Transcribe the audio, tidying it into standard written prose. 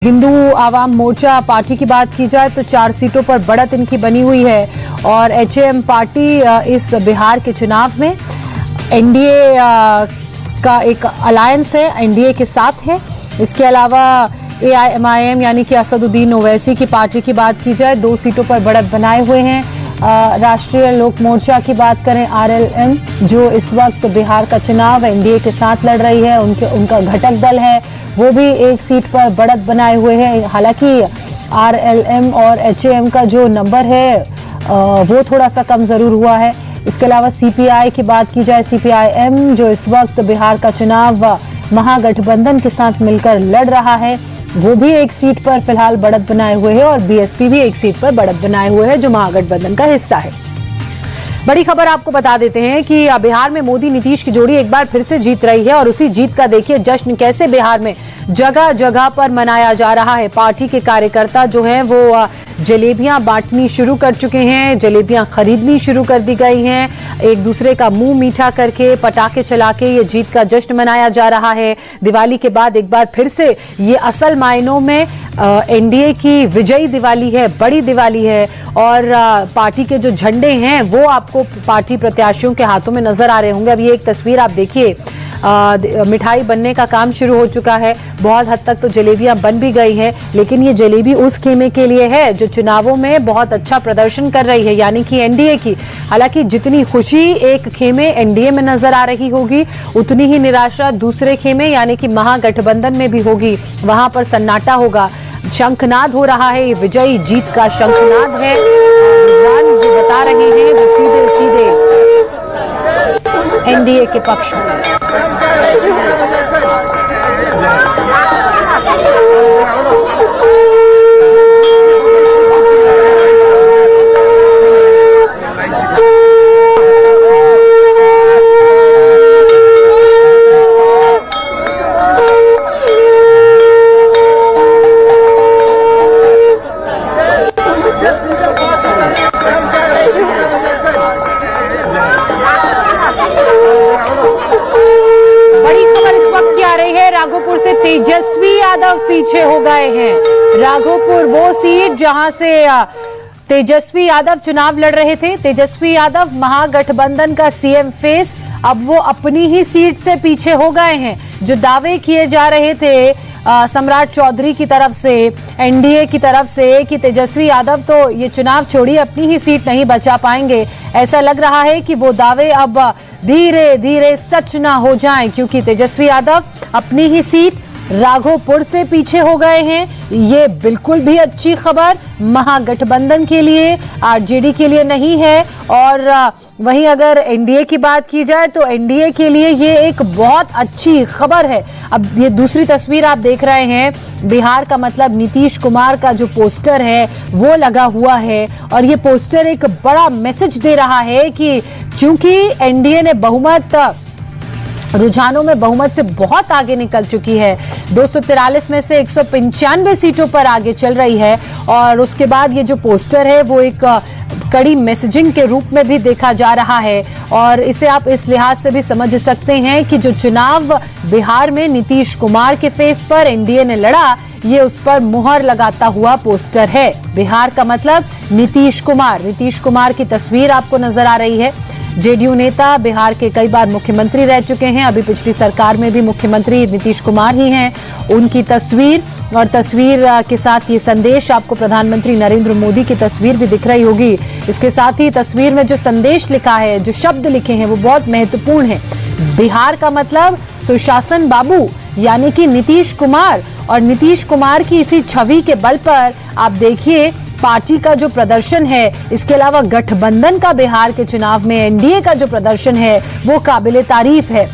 Hindu Awam Morcha party की बात की जाए तो 4 सीटों पर बढ़त इनकी बनी हुई है और एचएएम पार्टी इस बिहार के चुनाव में एनडीए का एक अलायंस है, एनडीए के साथ है। इसके अलावा एआईएमआईएम यानी कि असदुद्दीन ओवैसी की पार्टी की बात की जाए 2 सीटों पर बढ़त बनाए हुए हैं। राष्ट्रीय लोक मोर्चा की बात करें आरएलएम जो इस वक्त बिहार का चुनाव एनडीए के साथ लड़ रही है, उनका घटक दल है, वो भी 1 सीट पर बढ़त बनाए हुए हैं। हालांकि आरएलएम और एचएएम का जो नंबर है वो थोड़ा सा कम जरूर हुआ है। इसके अलावा सीपीआई की बात की जाए, सीपीआईएम जो इस वक्त बिहार का चुनाव महागठबंधन के साथ मिलकर लड़ रहा है, वो भी 1 सीट पर फिलहाल बढ़त बनाए हुए है और बीएसपी भी 1 सीट पर बढ़त बनाए हुए है जो महागठबंधन का हिस्सा है। बड़ी खबर आपको बता देते हैं कि बिहार में मोदी नीतीश की जोड़ी एक बार फिर से जीत रही है और उसी जीत का देखिए जश्न कैसे बिहार में जगह जगह पर मनाया जा रहा है। पार्टी के कार्यकर्ता जो हैं वो जलेबियां बांटनी शुरू कर चुके हैं, जलेबियां खरीदनी शुरू कर दी गई हैं, एक दूसरे का मुंह मीठा करके पटाखे चला के ये जीत का जश्न मनाया जा रहा है। दिवाली के बाद एक बार फिर से ये असल मायनों में एनडीए की विजयी दिवाली है, बड़ी दिवाली है और पार्टी के जो झंडे हैं वो आपको पार्टी प्रत्याशियों के हाथों में नजर आ रहे होंगे। अब ये एक तस्वीर आप देखिए, मिठाई बनने का काम शुरू हो चुका है, बहुत हद तक तो जलेबियां बन भी गई हैं, लेकिन ये जलेबी उस खेमे के लिए है जो चुनावों में बहुत अच्छा प्रदर्शन कर रही है यानी कि एनडीए की। हालांकि जितनी खुशी एक खेमे एनडीए में नजर आ रही होगी उतनी ही निराशा दूसरे खेमे यानी कि महागठबंधन में भी होगी, वहां पर सन्नाटा होगा। शंखनाद हो रहा है, ये विजयी जीत का शंखनाद है। जो बता रहे हैं वो सीधे सीधे एनडीए के पक्ष में। राघोपुर से तेजस्वी यादव पीछे हो गए हैं। राघोपुर वो सीट जहां से तेजस्वी यादव चुनाव लड़ रहे थे, तेजस्वी यादव महागठबंधन का सीएम फेस, अब वो अपनी ही सीट से पीछे हो गए हैं। जो दावे किए जा रहे थे सम्राट चौधरी की तरफ से, एनडीए की तरफ से कि तेजस्वी यादव तो ये चुनाव छोड़िए अपनी ही सीट नहीं बचा पाएंगे, ऐसा लग रहा है कि वो दावे अब धीरे धीरे सच ना हो जाएं क्योंकि तेजस्वी यादव अपनी ही सीट राघोपुर से पीछे हो गए हैं। ये बिल्कुल भी अच्छी खबर महागठबंधन के लिए, आरजेडी के लिए नहीं है। और वहीं अगर एनडीए की बात की जाए तो एनडीए के लिए ये एक बहुत अच्छी खबर है। अब ये दूसरी तस्वीर आप देख रहे हैं, बिहार का मतलब नीतीश कुमार का जो पोस्टर है वो लगा हुआ है और ये पोस्टर एक बड़ा मैसेज दे रहा है कि क्योंकि एनडीए ने बहुमत रुझानों में बहुमत से बहुत आगे निकल चुकी है, 243 में से 195 सीटों पर आगे चल रही है और उसके बाद ये जो पोस्टर है वो एक कड़ी मैसेजिंग के रूप में भी देखा जा रहा है और इसे आप इस लिहाज से भी समझ सकते हैं कि जो चुनाव बिहार में नीतीश कुमार के फेस पर एनडीए ने लड़ा, ये उस पर मुहर लगाता हुआ पोस्टर है। बिहार का मतलब नीतीश कुमार की तस्वीर आपको नजर आ रही है। जेडीयू नेता, बिहार के कई बार मुख्यमंत्री रह चुके हैं, अभी पिछली सरकार में भी मुख्यमंत्री नीतीश कुमार ही हैं। उनकी तस्वीर और तस्वीर के साथ ये संदेश आपको प्रधानमंत्री नरेंद्र मोदी की तस्वीर भी दिख रही होगी। इसके साथ ही तस्वीर में जो संदेश लिखा है, जो शब्द लिखे हैं वो बहुत महत्वपूर्ण है। बिहार का मतलब सुशासन बाबू यानी कि नीतीश कुमार और नीतीश कुमार की इसी छवि के बल पर आप देखिए पार्टी का जो प्रदर्शन है, इसके अलावा गठबंधन का बिहार के चुनाव में एनडीए का जो प्रदर्शन है वो काबिले तारीफ है।